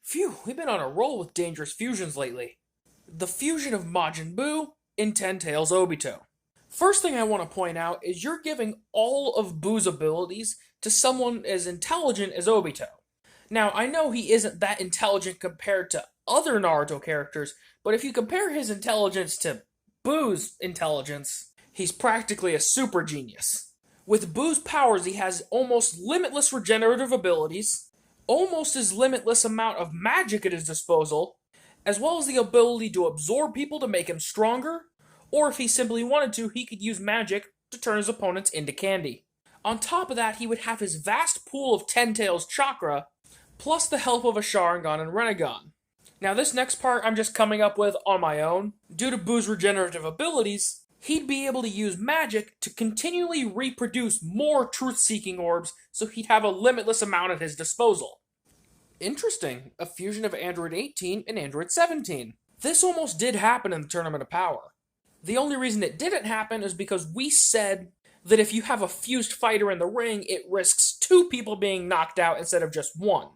Phew, we've been on a roll with dangerous fusions lately. The fusion of Majin Buu in Ten Tails Obito. First thing I want to point out is you're giving all of Buu's abilities to someone as intelligent as Obito. Now, I know he isn't that intelligent compared to other Naruto characters, but if you compare his intelligence to Buu's intelligence, he's practically a super genius. With Buu's powers, he has almost limitless regenerative abilities, almost as limitless amount of magic at his disposal, as well as the ability to absorb people to make him stronger, or if he simply wanted to, he could use magic to turn his opponents into candy. On top of that, he would have his vast pool of Ten Tails chakra, plus the help of a Sharingan and Rinnegan. Now this next part I'm just coming up with on my own. Due to Buu's regenerative abilities, he'd be able to use magic to continually reproduce more truth-seeking orbs, so he'd have a limitless amount at his disposal. Interesting, a fusion of Android 18 and Android 17. This almost did happen in the Tournament of Power. The only reason it didn't happen is because we said that if you have a fused fighter in the ring, it risks 2 people being knocked out instead of just 1.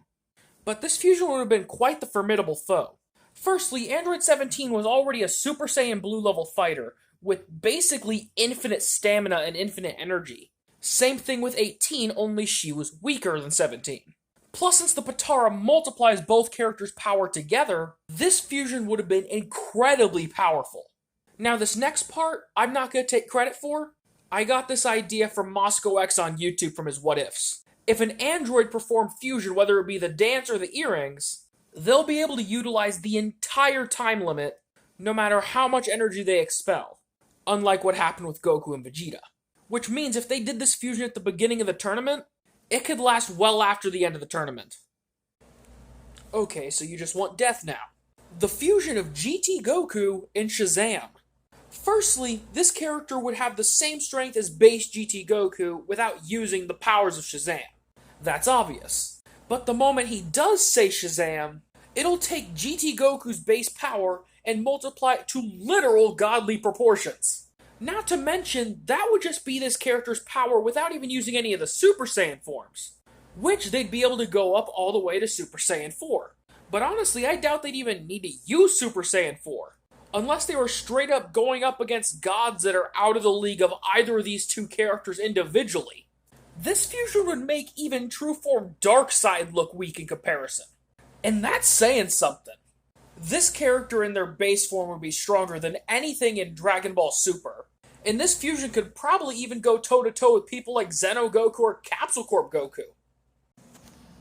But this fusion would have been quite the formidable foe. Firstly, Android 17 was already a Super Saiyan Blue level fighter, with basically infinite stamina and infinite energy. Same thing with 18, only she was weaker than 17. Plus, since the Potara multiplies both characters' power together, this fusion would have been incredibly powerful. Now, this next part, I'm not going to take credit for. I got this idea from Moscow X on YouTube from his What Ifs. If an android performed fusion, whether it be the dance or the earrings, they'll be able to utilize the entire time limit, no matter how much energy they expel. Unlike what happened with Goku and Vegeta. Which means if they did this fusion at the beginning of the tournament, it could last well after the end of the tournament. Okay, so you just want death now. The fusion of GT Goku and Shazam. Firstly, this character would have the same strength as base GT Goku without using the powers of Shazam. That's obvious. But the moment he does say Shazam, it'll take GT Goku's base power and multiply it to literal godly proportions. Not to mention, that would just be this character's power without even using any of the Super Saiyan forms, which they'd be able to go up all the way to Super Saiyan 4. But honestly, I doubt they'd even need to use Super Saiyan 4, unless they were straight up going up against gods that are out of the league of either of these two characters individually. This fusion would make even true form Darkseid look weak in comparison. And that's saying something. This character in their base form would be stronger than anything in Dragon Ball Super. And this fusion could probably even go toe-to-toe with people like Xeno Goku or Capsule Corp Goku.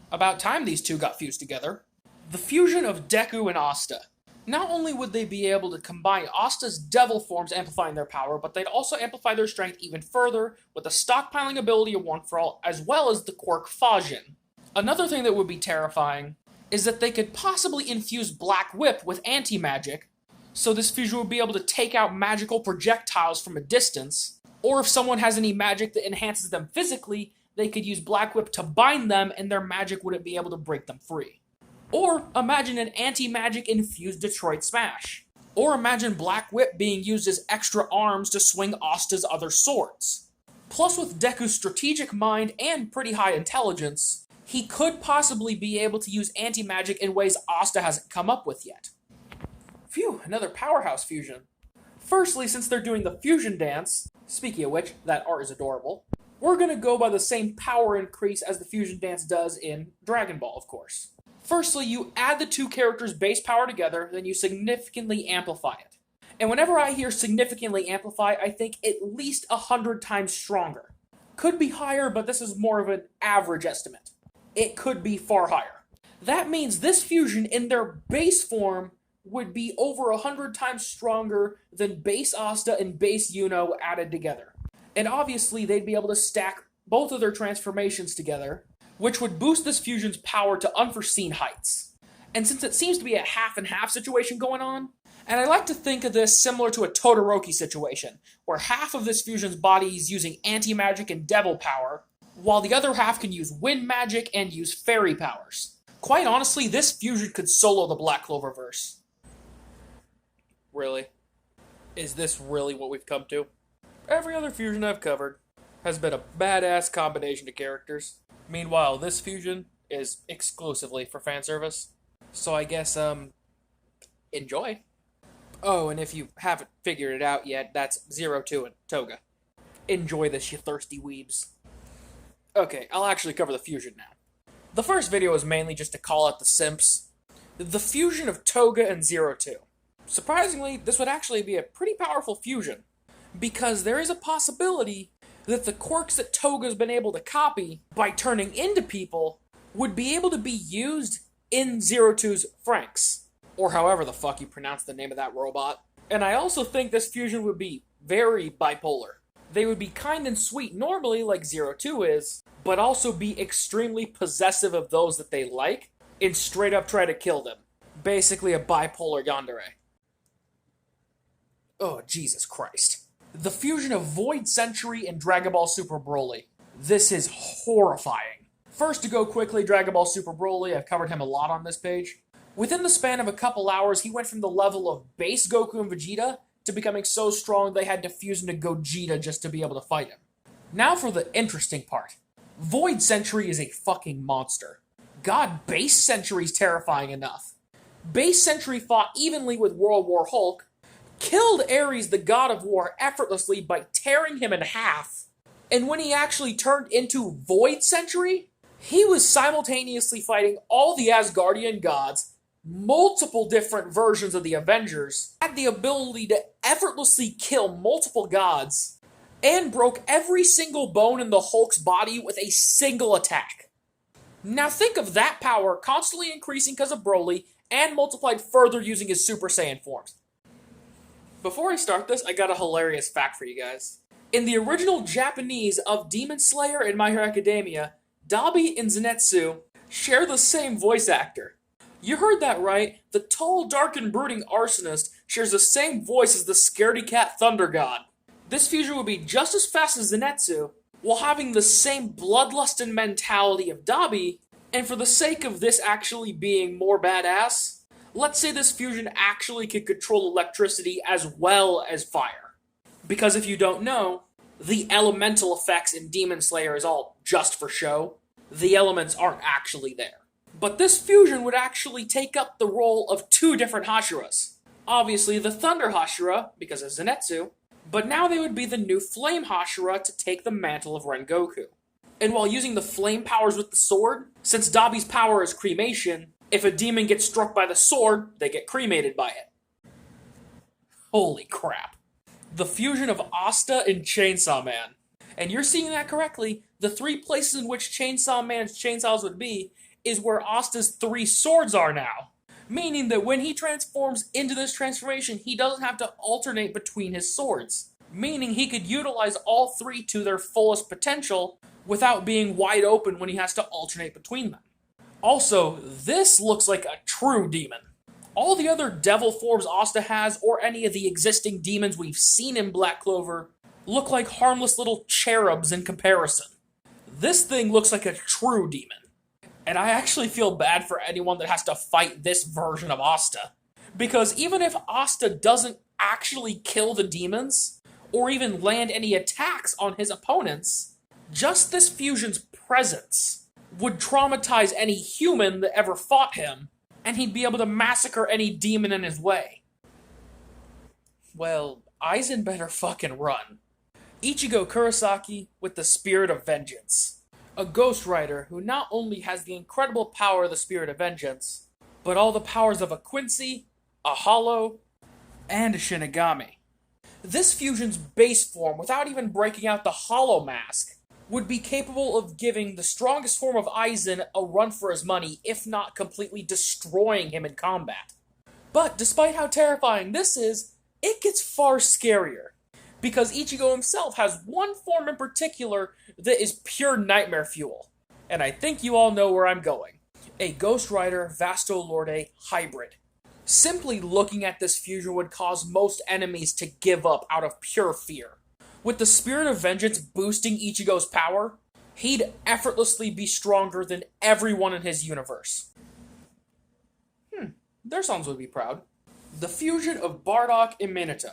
About time these two got fused together. The fusion of Deku and Asta. Not only would they be able to combine Asta's devil forms amplifying their power, but they'd also amplify their strength even further with the stockpiling ability of One For All, as well as the quirk Fajin. Another thing that would be terrifying is that they could possibly infuse Black Whip with anti-magic, so this fusion would be able to take out magical projectiles from a distance, or if someone has any magic that enhances them physically, they could use Black Whip to bind them and their magic wouldn't be able to break them free. Or imagine an anti-magic infused Detroit Smash. Or imagine Black Whip being used as extra arms to swing Asta's other swords. Plus, with Deku's strategic mind and pretty high intelligence, he could possibly be able to use anti-magic in ways Asta hasn't come up with yet. Phew, another powerhouse fusion. Firstly, since they're doing the fusion dance, speaking of which, that art is adorable, we're gonna go by the same power increase as the fusion dance does in Dragon Ball, of course. Firstly, you add the two characters' base power together, then you significantly amplify it. And whenever I hear significantly amplify, I think at least 100 times stronger. Could be higher, but this is more of an average estimate. It could be far higher. That means this fusion in their base form would be over 100 times stronger than base Asta and base Yuno added together. And obviously, they'd be able to stack both of their transformations together, which would boost this fusion's power to unforeseen heights. And since it seems to be a half and half situation going on, and I like to think of this similar to a Todoroki situation, where half of this fusion's body is using anti-magic and devil power, while the other half can use wind magic and use fairy powers. Quite honestly, this fusion could solo the Black Cloververse. Really? Is this really what we've come to? Every other fusion I've covered has been a badass combination of characters. Meanwhile, this fusion is exclusively for fan service. So I guess, enjoy. Oh, and if you haven't figured it out yet, that's Zero Two and Toga. Enjoy this, you thirsty weebs. Okay, I'll actually cover the fusion now. The first video is mainly just to call out the simps. The fusion of Toga and Zero Two. Surprisingly, this would actually be a pretty powerful fusion, because there is a possibility that the quirks that Toga's been able to copy by turning into people would be able to be used in Zero Two's Franks, or however the fuck you pronounce the name of that robot. And I also think this fusion would be very bipolar. They would be kind and sweet normally, like Zero Two is, but also be extremely possessive of those that they like, and straight up try to kill them. Basically a bipolar yandere. Oh, Jesus Christ. The fusion of Void Century and Dragon Ball Super Broly. This is horrifying. First, to go quickly, Dragon Ball Super Broly, I've covered him a lot on this page. Within the span of a couple hours, he went from the level of base Goku and Vegeta to becoming so strong they had to fuse into Gogeta just to be able to fight him. Now for the interesting part. Void Century is a fucking monster. God, Base Century's terrifying enough. Base Century fought evenly with World War Hulk, killed Ares, the god of war, effortlessly by tearing him in half, and when he actually turned into Void Century, he was simultaneously fighting all the Asgardian gods, multiple different versions of the Avengers, had the ability to effortlessly kill multiple gods, and broke every single bone in the Hulk's body with a single attack. Now think of that power constantly increasing because of Broly, and multiplied further using his Super Saiyan forms. Before I start this, I got a hilarious fact for you guys. In the original Japanese of Demon Slayer and My Hero Academia, Dabi and Zenitsu share the same voice actor. You heard that right, the tall, dark, and brooding arsonist shares the same voice as the scaredy cat thunder god. This fusion would be just as fast as Zenitsu, while having the same bloodlust and mentality of Dabi, and for the sake of this actually being more badass, let's say this fusion actually could control electricity as well as fire. Because if you don't know, the elemental effects in Demon Slayer is all just for show. The elements aren't actually there. But this fusion would actually take up the role of two different Hashiras. Obviously the Thunder Hashira, because of Zenitsu, but now they would be the new Flame Hashira to take the mantle of Rengoku. And while using the flame powers with the sword, since Dabi's power is cremation, if a demon gets struck by the sword, they get cremated by it. Holy crap. The fusion of Asta and Chainsaw Man. And you're seeing that correctly, the three places in which Chainsaw Man's chainsaws would be is where Asta's three swords are now. Meaning that when he transforms into this transformation, he doesn't have to alternate between his swords. Meaning he could utilize all three to their fullest potential without being wide open when he has to alternate between them. Also, this looks like a true demon. All the other devil forms Asta has, or any of the existing demons we've seen in Black Clover, look like harmless little cherubs in comparison. This thing looks like a true demon. And I actually feel bad for anyone that has to fight this version of Asta. Because even if Asta doesn't actually kill the demons, or even land any attacks on his opponents, just this fusion's presence would traumatize any human that ever fought him, and he'd be able to massacre any demon in his way. Well, Aizen better fucking run. Ichigo Kurosaki with the Spirit of Vengeance. A Ghost Rider who not only has the incredible power of the Spirit of Vengeance, but all the powers of a Quincy, a Hollow, and a Shinigami. This fusion's base form, without even breaking out the Hollow mask, would be capable of giving the strongest form of Aizen a run for his money, if not completely destroying him in combat. But despite how terrifying this is, it gets far scarier. Because Ichigo himself has one form in particular that is pure nightmare fuel. And I think you all know where I'm going. A Ghost Rider Vasto Lorde hybrid. Simply looking at this fusion would cause most enemies to give up out of pure fear. With the Spirit of Vengeance boosting Ichigo's power, he'd effortlessly be stronger than everyone in his universe. Their sons would be proud. The fusion of Bardock and Minato.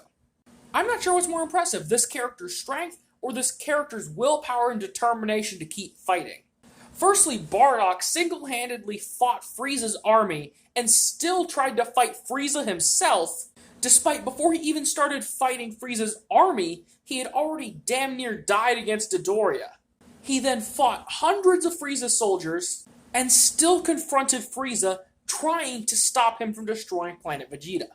I'm not sure what's more impressive, this character's strength or this character's willpower and determination to keep fighting. Firstly, Bardock single-handedly fought Frieza's army and still tried to fight Frieza himself, despite before he even started fighting Frieza's army, he had already damn near died against Dodoria. He then fought hundreds of Frieza's soldiers and still confronted Frieza, trying to stop him from destroying Planet Vegeta.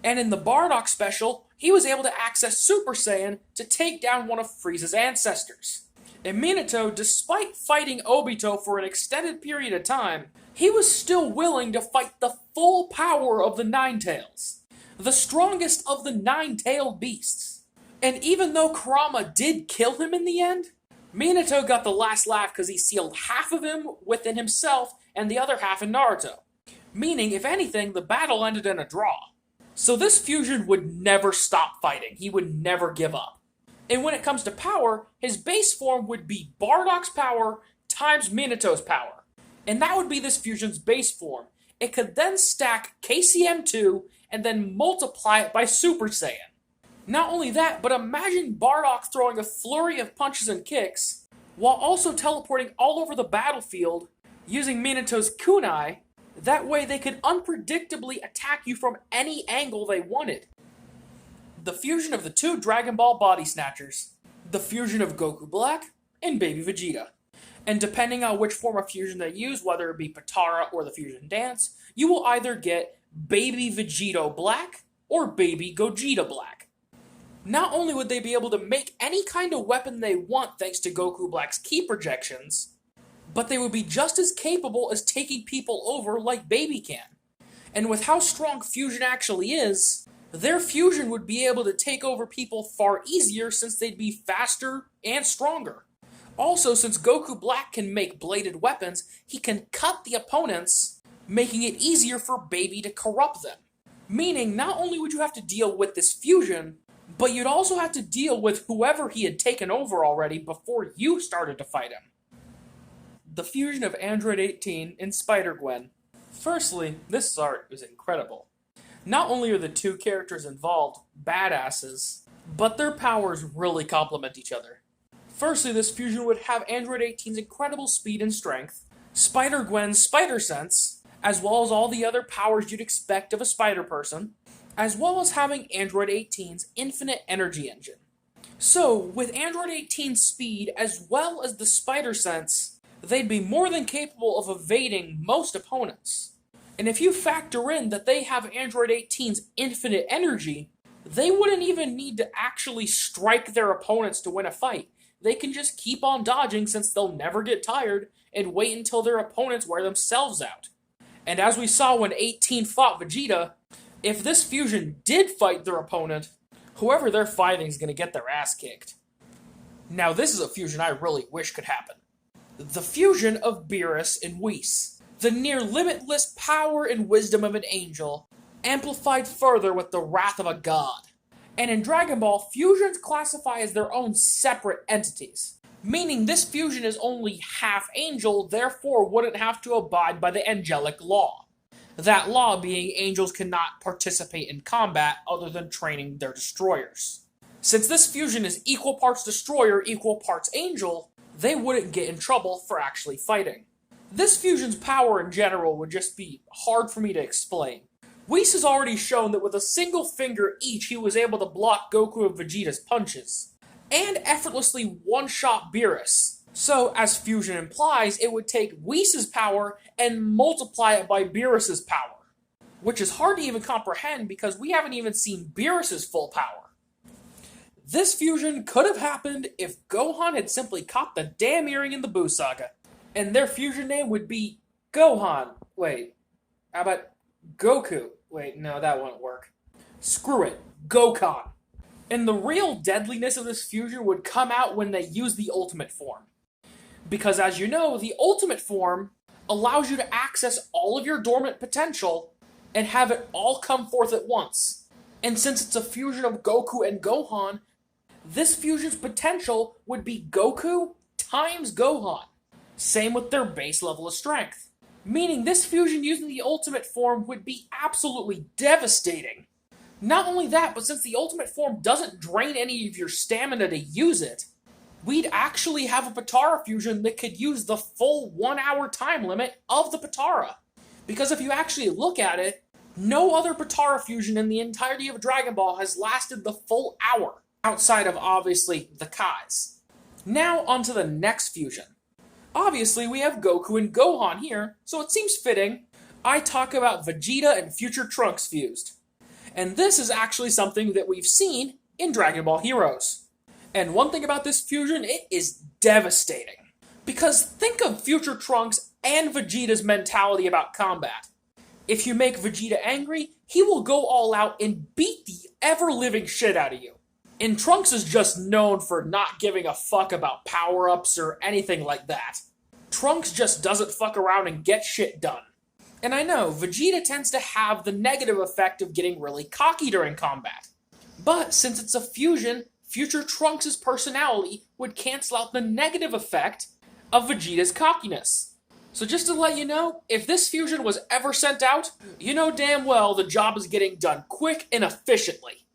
And in the Bardock special, he was able to access Super Saiyan to take down one of Frieza's ancestors. And Minato, despite fighting Obito for an extended period of time, he was still willing to fight the full power of the Ninetales, the strongest of the nine-tailed beasts. And even though Kurama did kill him in the end, Minato got the last laugh because he sealed half of him within himself and the other half in Naruto. Meaning, if anything, the battle ended in a draw. So this fusion would never stop fighting. He would never give up. And when it comes to power, his base form would be Bardock's power times Minato's power. And that would be this fusion's base form. It could then stack KCM2 and then multiply it by Super Saiyan. Not only that, but imagine Bardock throwing a flurry of punches and kicks, while also teleporting all over the battlefield using Minato's kunai. That way they could unpredictably attack you from any angle they wanted. The fusion of the two Dragon Ball Body Snatchers, the fusion of Goku Black, and Baby Vegeta. And depending on which form of fusion they use, whether it be Patara or the fusion dance, you will either get Baby Vegito Black or Baby Gogeta Black. Not only would they be able to make any kind of weapon they want thanks to Goku Black's ki projections, but they would be just as capable as taking people over like Baby can. And with how strong fusion actually is, their fusion would be able to take over people far easier since they'd be faster and stronger. Also, since Goku Black can make bladed weapons, he can cut the opponents, making it easier for Baby to corrupt them. Meaning, not only would you have to deal with this fusion, but you'd also have to deal with whoever he had taken over already before you started to fight him. The fusion of Android 18 and Spider-Gwen. Firstly, this art is incredible. Not only are the two characters involved badasses, but their powers really complement each other. Firstly, this fusion would have Android 18's incredible speed and strength, Spider-Gwen's spider sense, as well as all the other powers you'd expect of a spider person, as well as having Android 18's infinite energy engine. So, with Android 18's speed as well as the spider sense, they'd be more than capable of evading most opponents. And if you factor in that they have Android 18's infinite energy, they wouldn't even need to actually strike their opponents to win a fight. They can just keep on dodging since they'll never get tired and wait until their opponents wear themselves out. And as we saw when 18 fought Vegeta, if this fusion did fight their opponent, whoever they're fighting is going to get their ass kicked. Now this is a fusion I really wish could happen. The fusion of Beerus and Whis. The near-limitless power and wisdom of an angel, amplified further with the wrath of a god. And in Dragon Ball, fusions classify as their own separate entities, meaning this fusion is only half angel, therefore wouldn't have to abide by the angelic law. That law being angels cannot participate in combat other than training their destroyers. Since this fusion is equal parts destroyer, equal parts angel, they wouldn't get in trouble for actually fighting. This fusion's power in general would just be hard for me to explain. Whis has already shown that with a single finger each he was able to block Goku and Vegeta's punches, and effortlessly one-shot Beerus. So, as fusion implies, it would take Whis' power and multiply it by Beerus' power. Which is hard to even comprehend because we haven't even seen Beerus' full power. This fusion could have happened if Gohan had simply caught the damn earring in the Buu Saga. And their fusion name would be Gohan. Wait, how about Goku? Wait, no, that won't work. Screw it, Gokhan. And the real deadliness of this fusion would come out when they use the ultimate form. Because as you know, the ultimate form allows you to access all of your dormant potential and have it all come forth at once. And since it's a fusion of Goku and Gohan, this fusion's potential would be Goku times Gohan. Same with their base level of strength. Meaning this fusion using the ultimate form would be absolutely devastating. Not only that, but since the ultimate form doesn't drain any of your stamina to use it, we'd actually have a Potara fusion that could use the full 1 hour time limit of the Potara. Because if you actually look at it, no other Potara fusion in the entirety of Dragon Ball has lasted the full hour, outside of obviously the Kais. Now onto the next fusion. Obviously we have Goku and Gohan here, so it seems fitting I talk about Vegeta and future Trunks fused. And this is actually something that we've seen in Dragon Ball Heroes. And one thing about this fusion, it is devastating. Because think of future Trunks and Vegeta's mentality about combat. If you make Vegeta angry, he will go all out and beat the ever-living shit out of you. And Trunks is just known for not giving a fuck about power-ups or anything like that. Trunks just doesn't fuck around and get shit done. And I know, Vegeta tends to have the negative effect of getting really cocky during combat. But since it's a fusion, future Trunks' personality would cancel out the negative effect of Vegeta's cockiness. So just to let you know, if this fusion was ever sent out, you know damn well the job is getting done quick and efficiently.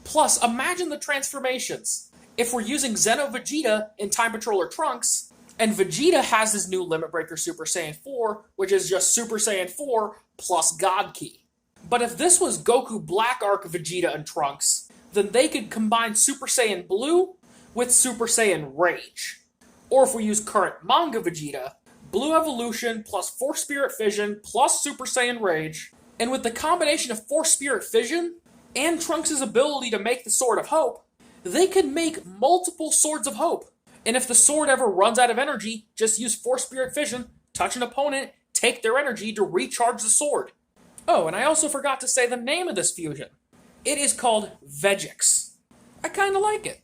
Plus, imagine the transformations. If we're using Zeno Vegeta in Time Patroller Trunks, and Vegeta has his new Limit Breaker Super Saiyan 4, which is just Super Saiyan 4 plus God Ki. But if this was Goku Black Arc Vegeta and Trunks, then they could combine Super Saiyan Blue with Super Saiyan Rage. Or if we use current manga Vegeta, Blue Evolution plus Force Spirit Fission plus Super Saiyan Rage, and with the combination of Force Spirit Fission and Trunks' ability to make the Sword of Hope, they could make multiple Swords of Hope. And if the sword ever runs out of energy, just use Force Spirit Fission, touch an opponent, take their energy to recharge the sword. Oh, and I also forgot to say the name of this fusion. It is called Vegix. I kinda like it.